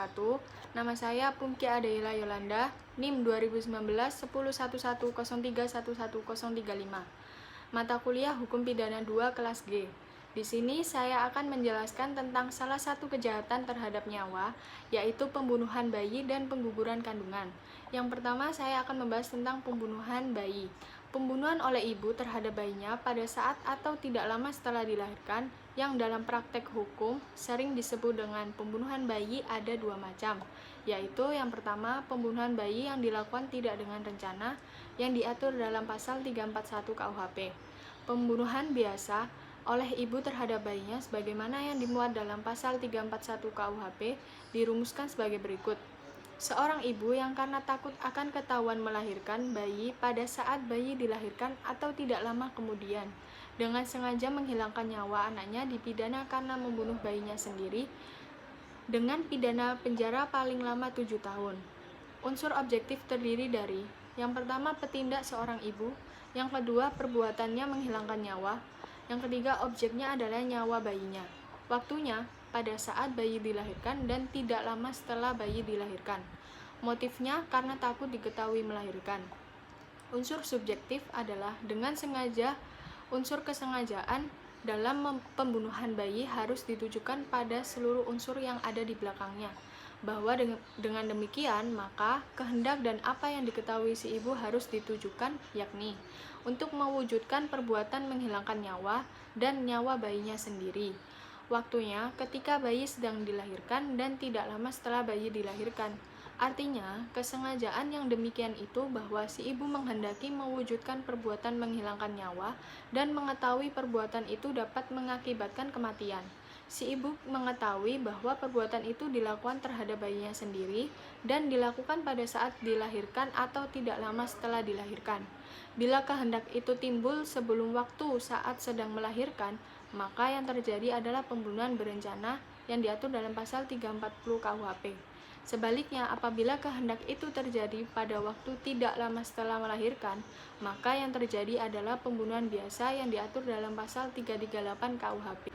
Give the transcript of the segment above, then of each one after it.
wabarakatuh. Nama saya Pungki Adeila Yolanda, NIM 2019 101103111035. Mata kuliah Hukum Pidana 2 kelas G. Di sini saya akan menjelaskan tentang salah satu kejahatan terhadap nyawa, yaitu pembunuhan bayi dan pengguguran kandungan. Yang pertama, saya akan membahas tentang pembunuhan bayi. Pembunuhan oleh ibu terhadap bayinya pada saat atau tidak lama setelah dilahirkan, yang dalam praktek hukum sering disebut dengan pembunuhan bayi, ada dua macam, yaitu yang pertama, pembunuhan bayi yang dilakukan tidak dengan rencana, yang diatur dalam pasal 341 KUHP. Pembunuhan biasa oleh ibu terhadap bayinya sebagaimana yang dimuat dalam pasal 341 KUHP dirumuskan sebagai berikut. Seorang ibu yang karena takut akan ketahuan melahirkan bayi pada saat bayi dilahirkan atau tidak lama kemudian, dengan sengaja menghilangkan nyawa anaknya dipidana karena membunuh bayinya sendiri dengan pidana penjara paling lama 7 tahun. Unsur objektif terdiri dari yang pertama, petindak seorang ibu, yang kedua, perbuatannya menghilangkan nyawa, yang ketiga, objeknya adalah nyawa bayinya. Waktunya, pada saat bayi dilahirkan dan tidak lama setelah bayi dilahirkan. Motifnya, karena takut diketahui melahirkan. Unsur subjektif adalah dengan sengaja. Unsur kesengajaan dalam pembunuhan bayi harus ditujukan pada seluruh unsur yang ada di belakangnya, bahwa dengan demikian maka kehendak dan apa yang diketahui si ibu harus ditujukan, yakni untuk mewujudkan perbuatan menghilangkan nyawa dan nyawa bayinya sendiri. Waktunya ketika bayi sedang dilahirkan dan tidak lama setelah bayi dilahirkan. Artinya, kesengajaan yang demikian itu bahwa si ibu menghendaki mewujudkan perbuatan menghilangkan nyawa dan mengetahui perbuatan itu dapat mengakibatkan kematian. Si ibu mengetahui bahwa perbuatan itu dilakukan terhadap bayinya sendiri dan dilakukan pada saat dilahirkan atau tidak lama setelah dilahirkan. Bila kehendak itu timbul sebelum waktu saat sedang melahirkan, maka yang terjadi adalah pembunuhan berencana yang diatur dalam pasal 340 KUHP. Sebaliknya, apabila kehendak itu terjadi pada waktu tidak lama setelah melahirkan, maka yang terjadi adalah pembunuhan biasa yang diatur dalam pasal 338 KUHP.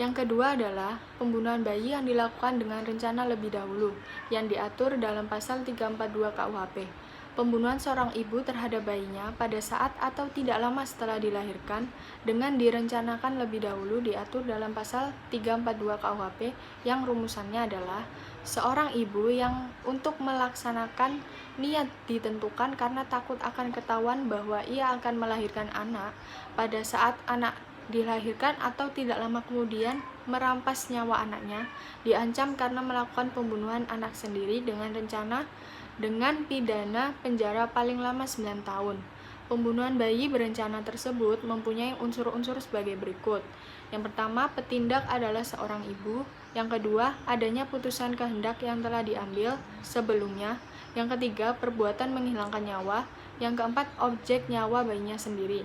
Yang kedua adalah pembunuhan bayi yang dilakukan dengan rencana lebih dahulu, yang diatur dalam pasal 342 KUHP. Pembunuhan seorang ibu terhadap bayinya pada saat atau tidak lama setelah dilahirkan dengan direncanakan lebih dahulu diatur dalam pasal 342 KUHP, yang rumusannya adalah seorang ibu yang untuk melaksanakan niat ditentukan karena takut akan ketahuan bahwa ia akan melahirkan anak pada saat anak dilahirkan atau tidak lama kemudian merampas nyawa anaknya, diancam karena melakukan pembunuhan anak sendiri dengan rencana dengan pidana penjara paling lama 9 tahun. Pembunuhan bayi berencana tersebut mempunyai unsur-unsur sebagai berikut. Yang pertama, petindak adalah seorang ibu. Yang kedua, adanya putusan kehendak yang telah diambil sebelumnya. Yang ketiga, perbuatan menghilangkan nyawa. Yang keempat, objek nyawa bayinya sendiri.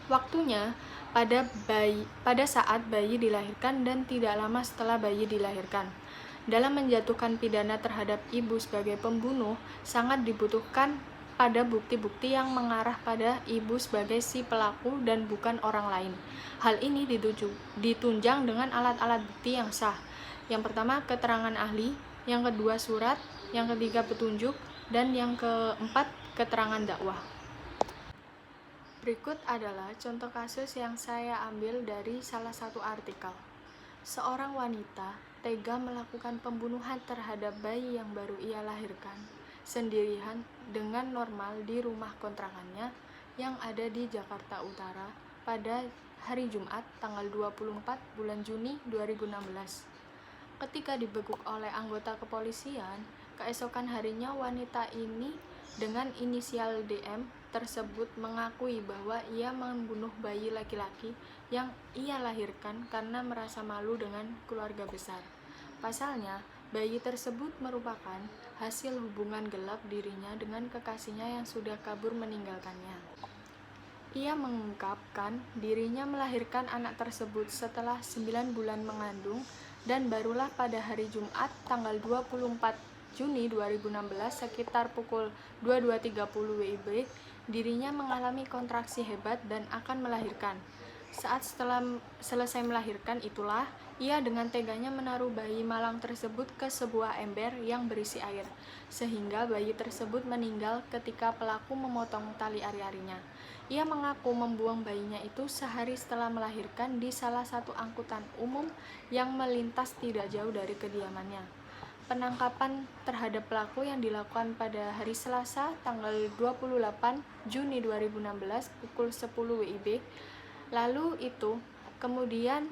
Waktunya pada saat bayi dilahirkan dan tidak lama setelah bayi dilahirkan. Dalam menjatuhkan pidana terhadap ibu sebagai pembunuh, sangat dibutuhkan pada bukti-bukti yang mengarah pada ibu sebagai si pelaku dan bukan orang lain. Hal ini ditunjang dengan alat-alat bukti yang sah. Yang pertama, keterangan ahli, yang kedua surat, yang ketiga petunjuk, dan yang keempat keterangan dakwah. Berikut adalah contoh kasus yang saya ambil dari salah satu artikel. Seorang wanita tega melakukan pembunuhan terhadap bayi yang baru ia lahirkan sendirian dengan normal di rumah kontrakannya yang ada di Jakarta Utara pada hari Jumat tanggal 24 bulan Juni 2016. Ketika dibekuk oleh anggota kepolisian, keesokan harinya wanita ini dengan inisial DM tersebut mengakui bahwa ia membunuh bayi laki-laki yang ia lahirkan karena merasa malu dengan keluarga besar. Pasalnya, bayi tersebut merupakan hasil hubungan gelap dirinya dengan kekasihnya yang sudah kabur meninggalkannya. Ia mengungkapkan dirinya melahirkan anak tersebut setelah 9 bulan mengandung dan barulah pada hari Jumat tanggal 24 Juni 2016 sekitar pukul 22.30 WIB dirinya mengalami kontraksi hebat dan akan melahirkan. Saat setelah selesai melahirkan itulah Ia dengan teganya menaruh bayi malang tersebut ke sebuah ember yang berisi air, sehingga bayi tersebut meninggal ketika pelaku memotong tali ari-arinya. Ia mengaku membuang bayinya itu sehari setelah melahirkan di salah satu angkutan umum yang melintas tidak jauh dari kediamannya. Penangkapan terhadap pelaku yang dilakukan pada hari Selasa, tanggal 28 Juni 2016 pukul 10 WIB. Lalu itu kemudian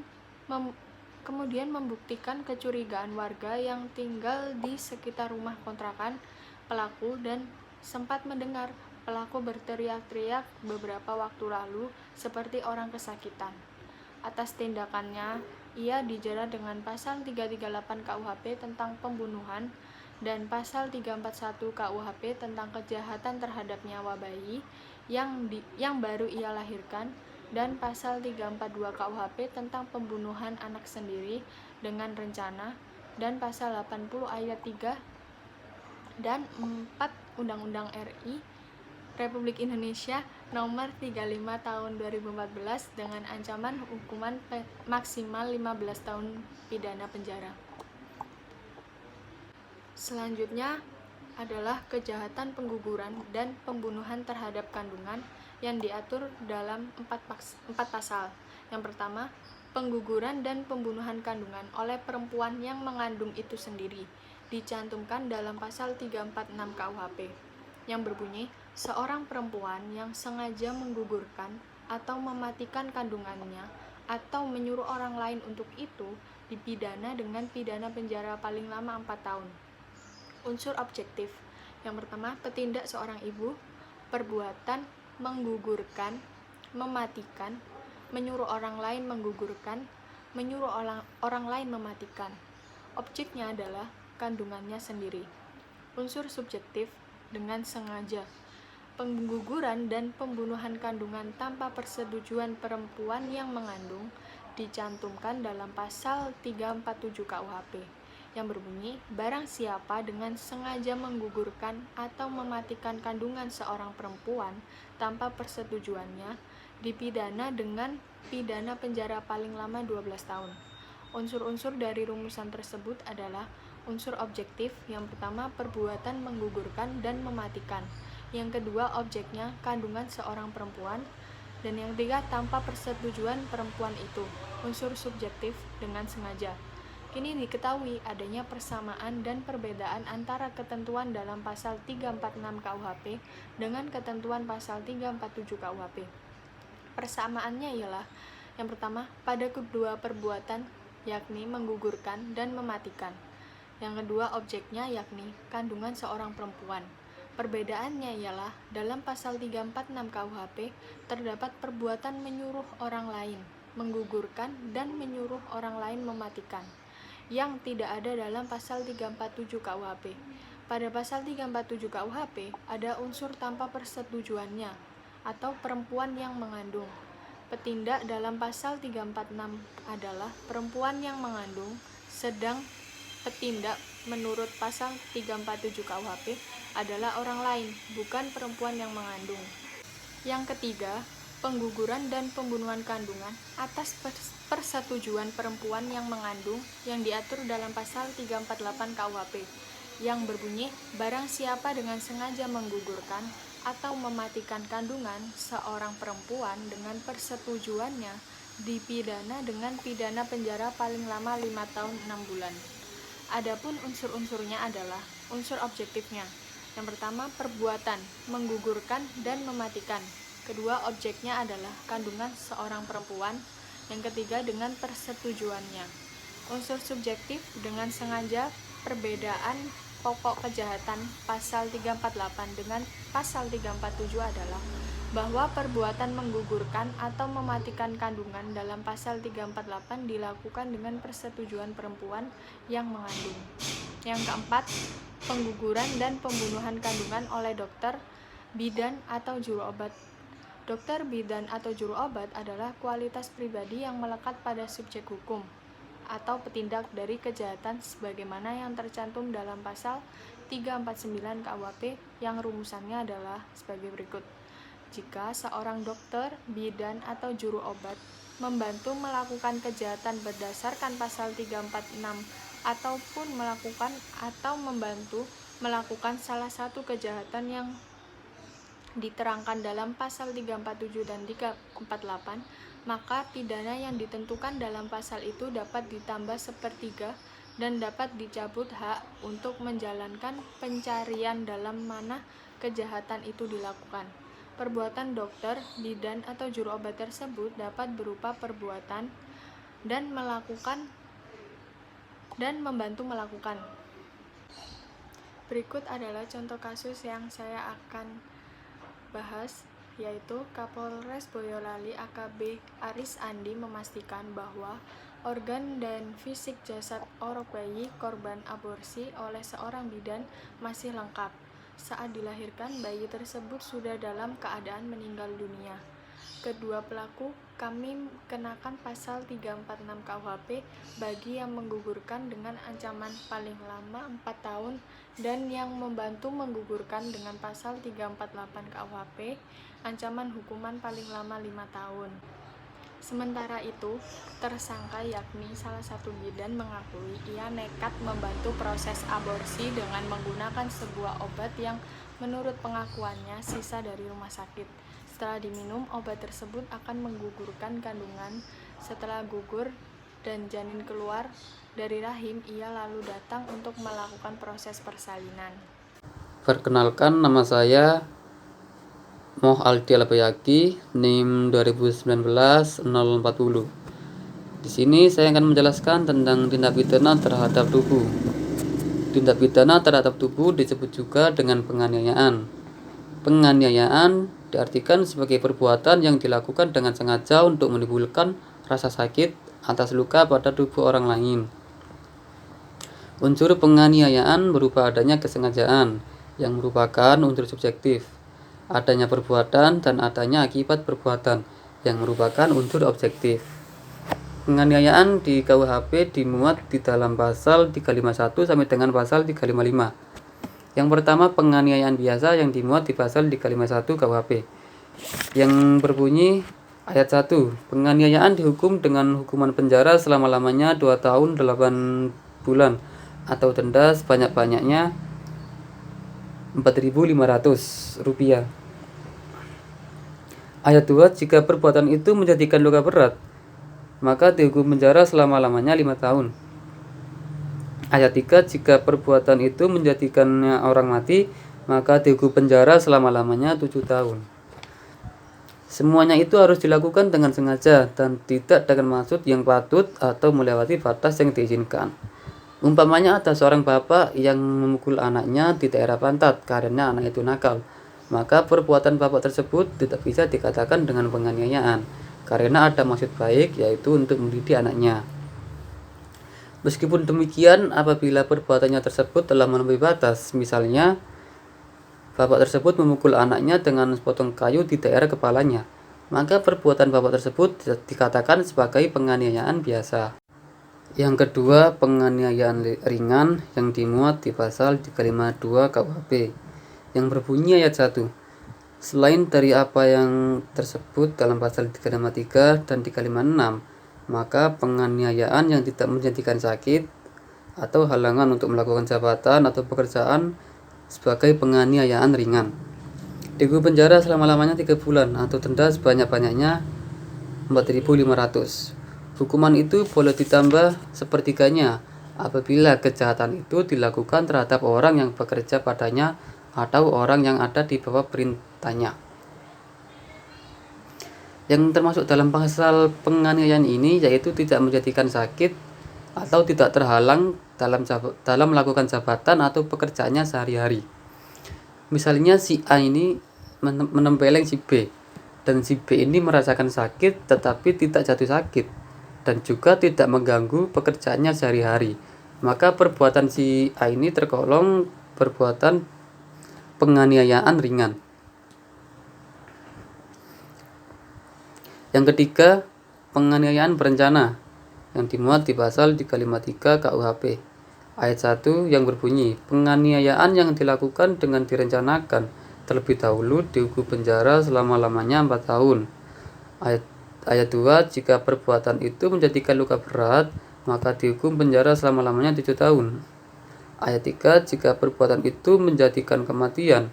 membuktikan kecurigaan warga yang tinggal di sekitar rumah kontrakan pelaku dan sempat mendengar pelaku berteriak-teriak beberapa waktu lalu seperti orang kesakitan. Atas tindakannya, ia dijerat dengan pasal 338 KUHP tentang pembunuhan dan pasal 341 KUHP tentang kejahatan terhadap nyawa bayi yang baru ia lahirkan, dan pasal 342 KUHP tentang pembunuhan anak sendiri dengan rencana, dan pasal 80 ayat 3 dan 4 Undang-Undang RI Republik Indonesia Nomor 35 Tahun 2014 dengan ancaman hukuman maksimal 15 tahun pidana penjara. Selanjutnya adalah kejahatan pengguguran dan pembunuhan terhadap kandungan yang diatur dalam 4 pasal. Yang pertama, pengguguran dan pembunuhan kandungan oleh perempuan yang mengandung itu sendiri dicantumkan dalam pasal 346 KUHP yang berbunyi, seorang perempuan yang sengaja menggugurkan atau mematikan kandungannya atau menyuruh orang lain untuk itu dipidana dengan pidana penjara paling lama 4 tahun. Unsur objektif. Yang pertama, petindak seorang ibu, perbuatan menggugurkan, mematikan, menyuruh orang lain menggugurkan, menyuruh orang lain mematikan. Objeknya adalah kandungannya sendiri. Unsur subjektif, dengan sengaja. Pengguguran dan pembunuhan kandungan tanpa persetujuan perempuan yang mengandung dicantumkan dalam pasal 347 KUHP yang berbunyi, barang siapa dengan sengaja menggugurkan atau mematikan kandungan seorang perempuan tanpa persetujuannya dipidana dengan pidana penjara paling lama 12 tahun. Unsur-unsur dari rumusan tersebut adalah unsur objektif. Yang pertama, perbuatan menggugurkan dan mematikan. Yang kedua, objeknya kandungan seorang perempuan. Dan yang ketiga, tanpa persetujuan perempuan itu. Unsur subjektif, dengan sengaja. Kini diketahui adanya persamaan dan perbedaan antara ketentuan dalam pasal 346 KUHP dengan ketentuan pasal 347 KUHP. Persamaannya ialah, yang pertama, pada kedua perbuatan, yakni menggugurkan dan mematikan. Yang kedua, objeknya yakni kandungan seorang perempuan. Perbedaannya ialah dalam pasal 346 KUHP terdapat perbuatan menyuruh orang lain menggugurkan dan menyuruh orang lain mematikan, yang tidak ada dalam pasal 347 KUHP. Pada pasal 347 KUHP ada unsur tanpa persetujuannya atau perempuan yang mengandung. Petindak dalam pasal 346 adalah perempuan yang mengandung, sedang petindak menurut pasal 347 KUHP adalah orang lain, bukan perempuan yang mengandung. Yang ketiga, pengguguran dan pembunuhan kandungan atas persetujuan perempuan yang mengandung yang diatur dalam pasal 348 KUHP yang berbunyi, barang siapa dengan sengaja menggugurkan atau mematikan kandungan seorang perempuan dengan persetujuannya dipidana dengan pidana penjara paling lama 5 tahun 6 bulan. Adapun unsur-unsurnya adalah unsur objektifnya. Yang pertama, perbuatan menggugurkan dan mematikan. Kedua, objeknya adalah kandungan seorang perempuan. Yang ketiga, dengan persetujuannya. Unsur subjektif, dengan sengaja. Perbedaan pokok kejahatan pasal 348 dengan pasal 347 adalah bahwa perbuatan menggugurkan atau mematikan kandungan dalam pasal 348 dilakukan dengan persetujuan perempuan yang mengandung. Yang keempat, pengguguran dan pembunuhan kandungan oleh dokter, bidan, atau juru obat. Dokter, bidan, atau juru obat adalah kualitas pribadi yang melekat pada subjek hukum atau petindak dari kejahatan sebagaimana yang tercantum dalam pasal 349 KUHP yang rumusannya adalah sebagai berikut. Jika seorang dokter, bidan, atau juru obat membantu melakukan kejahatan berdasarkan pasal 346 ataupun melakukan atau membantu melakukan salah satu kejahatan yang diterangkan dalam pasal 347 dan 348, maka pidana yang ditentukan dalam pasal itu dapat ditambah sepertiga dan dapat dicabut hak untuk menjalankan pencarian dalam mana kejahatan itu dilakukan. Perbuatan dokter, bidan, atau juru obat tersebut dapat berupa perbuatan dan membantu melakukan. Berikut adalah contoh kasus yang saya akan bahas, yaitu Kapolres Boyolali AKB Aris Andi memastikan bahwa organ dan fisik jasad orok bayi korban aborsi oleh seorang bidan masih lengkap. Saat dilahirkan, bayi tersebut sudah dalam keadaan meninggal dunia. Kedua pelaku kami kenakan pasal 346 KUHP bagi yang menggugurkan dengan ancaman paling lama 4 tahun dan yang membantu menggugurkan dengan pasal 348 KUHP ancaman hukuman paling lama 5 tahun. Sementara itu, tersangka yakni salah satu bidan mengakui ia nekat membantu proses aborsi dengan menggunakan sebuah obat yang menurut pengakuannya sisa dari rumah sakit. Setelah diminum, obat tersebut akan menggugurkan kandungan. Setelah gugur dan janin keluar dari rahim, ia lalu datang untuk melakukan proses persalinan. Perkenalkan, nama saya Moh Aldi Albayaki, NIM 2019-040. Di sini saya akan menjelaskan tentang tindak pidana terhadap tubuh. Tindak pidana terhadap tubuh disebut juga dengan penganiayaan. Penganiayaan diartikan sebagai perbuatan yang dilakukan dengan sengaja untuk menimbulkan rasa sakit atas luka pada tubuh orang lain. Unsur penganiayaan berupa adanya kesengajaan yang merupakan unsur subjektif, adanya perbuatan dan adanya akibat perbuatan yang merupakan unsur objektif. Penganiayaan di KUHP dimuat di dalam pasal 351 sampai dengan pasal 355. Yang pertama, penganiayaan biasa yang dimuat di pasal 351 KUHP yang berbunyi ayat 1. Penganiayaan dihukum dengan hukuman penjara selama-lamanya 2 tahun 8 bulan atau denda sebanyak-banyaknya Rp4.500. Ayat 2, jika perbuatan itu menjadikan luka berat, maka dihukum penjara selama-lamanya 5 tahun. Ayat 3, jika perbuatan itu menjadikannya orang mati, maka dihukum penjara selama-lamanya 7 tahun. Semuanya itu harus dilakukan dengan sengaja dan tidak dengan maksud yang patut atau melewati batas yang diizinkan. Umpamanya ada seorang bapak yang memukul anaknya di daerah pantat karena anak itu nakal, maka perbuatan bapak tersebut tidak bisa dikatakan dengan penganiayaan karena ada maksud baik, yaitu untuk mendidik anaknya. Meskipun demikian, apabila perbuatannya tersebut telah melampaui batas, misalnya bapak tersebut memukul anaknya dengan sepotong kayu di daerah kepalanya, maka perbuatan bapak tersebut dikatakan sebagai penganiayaan biasa. Yang kedua, penganiayaan ringan yang dimuat di pasal 352 KUHP yang berbunyi ayat 1. Selain dari apa yang tersebut dalam pasal 353 dan 356, maka penganiayaan yang tidak menjadikan sakit atau halangan untuk melakukan jabatan atau pekerjaan sebagai penganiayaan ringan. Dihukum penjara selama-lamanya 3 bulan atau denda sebanyak-banyaknya Rp4.500. Hukuman itu boleh ditambah sepertiganya apabila kejahatan itu dilakukan terhadap orang yang bekerja padanya atau orang yang ada di bawah perintahnya. Yang termasuk dalam pasal penganiayaan ini yaitu tidak menjadikan sakit atau tidak terhalang dalam melakukan jabatan atau pekerjaannya sehari-hari. Misalnya si A ini menempeleng si B, dan si B ini merasakan sakit tetapi tidak jatuh sakit dan juga tidak mengganggu pekerjaannya sehari-hari, maka perbuatan si A ini tergolong perbuatan penganiayaan ringan. Yang ketiga, penganiayaan berencana yang dimuat di pasal 353 KUHP ayat 1 yang berbunyi, penganiayaan yang dilakukan dengan direncanakan terlebih dahulu dihukum penjara selama-lamanya 4 tahun. Ayat Ayat 2, jika perbuatan itu menjadikan luka berat, maka dihukum penjara selama-lamanya 7 tahun. Ayat 3, jika perbuatan itu menjadikan kematian,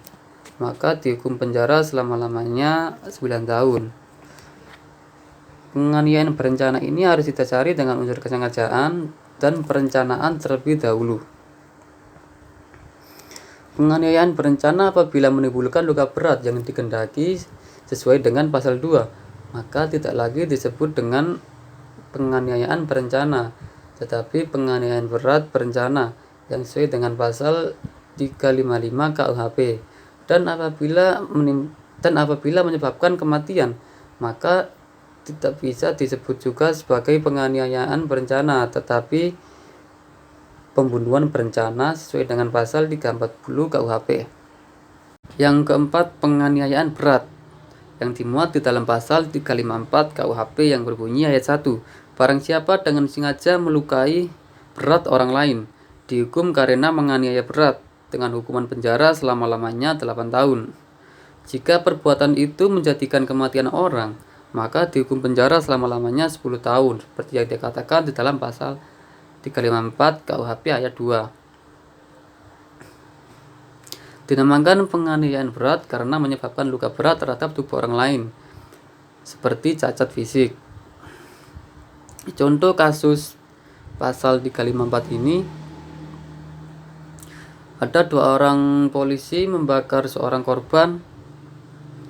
maka dihukum penjara selama-lamanya 9 tahun. Penganiayaan berencana ini harus didasari dengan unsur kesengajaan dan perencanaan terlebih dahulu. Penganiayaan berencana apabila menimbulkan luka berat yang dikehendaki sesuai dengan pasal 2, maka tidak lagi disebut dengan penganiayaan berencana, tetapi penganiayaan berat berencana yang sesuai dengan pasal 355 KUHP. Dan apabila menyebabkan kematian, maka tidak bisa disebut juga sebagai penganiayaan berencana, tetapi pembunuhan berencana sesuai dengan pasal 340 KUHP. Yang keempat, penganiayaan berat yang dimuat di dalam pasal 354 KUHP yang berbunyi ayat 1, barang siapa dengan sengaja melukai berat orang lain dihukum karena menganiaya berat dengan hukuman penjara selama-lamanya 8 tahun. Jika perbuatan itu menjadikan kematian orang, maka dihukum penjara selama-lamanya 10 tahun seperti yang dikatakan di dalam pasal 354 KUHP ayat 2. Dinamakan penganiayaan berat karena menyebabkan luka berat terhadap tubuh orang lain, seperti cacat fisik. Contoh kasus pasal 354 ini, ada 2 orang polisi membakar seorang korban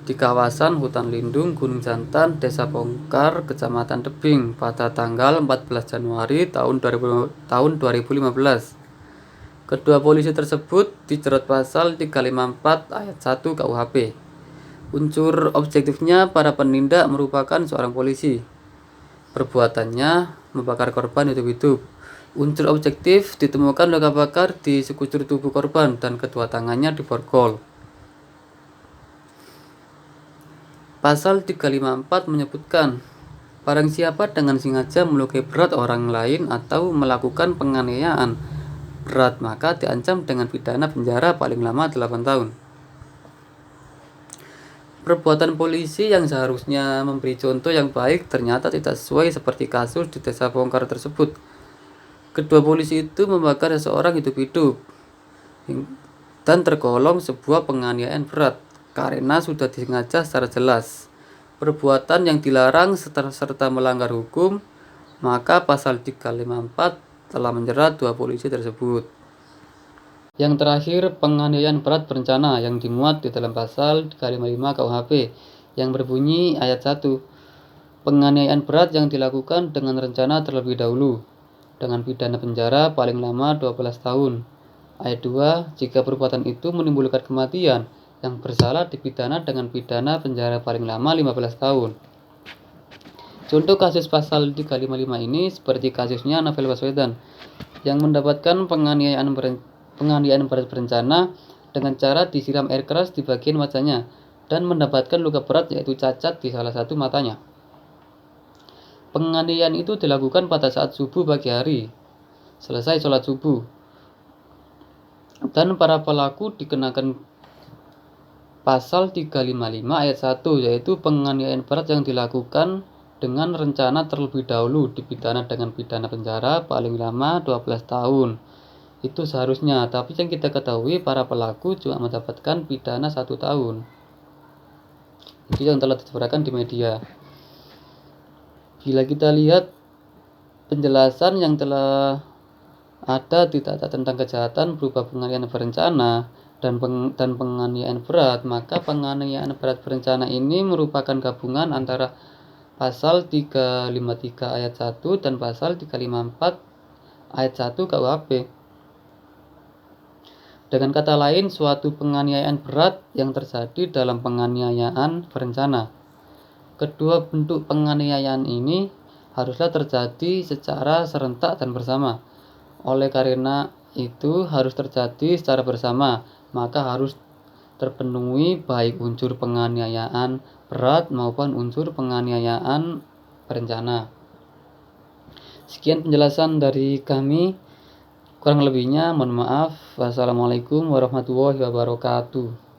di kawasan hutan lindung Gunung Jantan, Desa Bongkar, Kecamatan Tebing pada tanggal 14 Januari tahun 2015. Kedua polisi tersebut dijerat pasal 354 ayat 1 KUHP. Unsur objektifnya para penindak merupakan seorang polisi. Perbuatannya membakar korban hidup-hidup. Unsur objektif ditemukan luka bakar di sekujur tubuh korban dan kedua tangannya diborgol. Pasal 354 menyebutkan, barang siapa dengan sengaja melukai berat orang lain atau melakukan penganiayaan berat, maka diancam dengan pidana penjara paling lama 8 tahun. Perbuatan polisi yang seharusnya memberi contoh yang baik ternyata tidak sesuai seperti kasus di Desa Bongkar tersebut. Kedua polisi itu membakar seseorang hidup-hidup dan tergolong sebuah penganiayaan berat karena sudah disengaja secara jelas. Perbuatan yang dilarang serta melanggar hukum, maka pasal 354 telah menjerat 2 polisi tersebut. Yang terakhir, penganiayaan berat berencana yang dimuat di dalam pasal 355 KUHP yang berbunyi ayat 1, penganiayaan berat yang dilakukan dengan rencana terlebih dahulu dengan pidana penjara paling lama 12 tahun. Ayat 2, jika perbuatan itu menimbulkan kematian, yang bersalah dipidana dengan pidana penjara paling lama 15 tahun. Contoh kasus pasal 355 ini seperti kasusnya Novel Baswedan yang mendapatkan penganiayaan berat berencana dengan cara disiram air keras di bagian wajahnya dan mendapatkan luka berat yaitu cacat di salah satu matanya. Penganiayaan itu dilakukan pada saat subuh pagi hari, selesai sholat subuh, dan para pelaku dikenakan pasal 355 ayat 1 yaitu penganiayaan berat yang dilakukan dengan rencana terlebih dahulu dipidana dengan pidana penjara paling lama 12 tahun. Itu seharusnya, tapi yang kita ketahui para pelaku cuma mendapatkan pidana 1 tahun. Itu yang telah disebarkan di media. Bila kita lihat penjelasan yang telah ada di data tentang kejahatan berupa penganiayaan berencana dan penganiayaan berat, maka penganiayaan berat berencana ini merupakan gabungan antara pasal 353 ayat 1 dan pasal 354 ayat 1 KUHP. Dengan kata lain, suatu penganiayaan berat yang terjadi dalam penganiayaan berencana. Kedua bentuk penganiayaan ini haruslah terjadi secara serentak dan bersama. Oleh karena itu harus terjadi secara bersama, maka harus terpenuhi baik unsur penganiayaan berat maupun unsur penganiayaan berencana. Sekian penjelasan dari kami. Kurang lebihnya mohon maaf. Wassalamualaikum warahmatullahi wabarakatuh.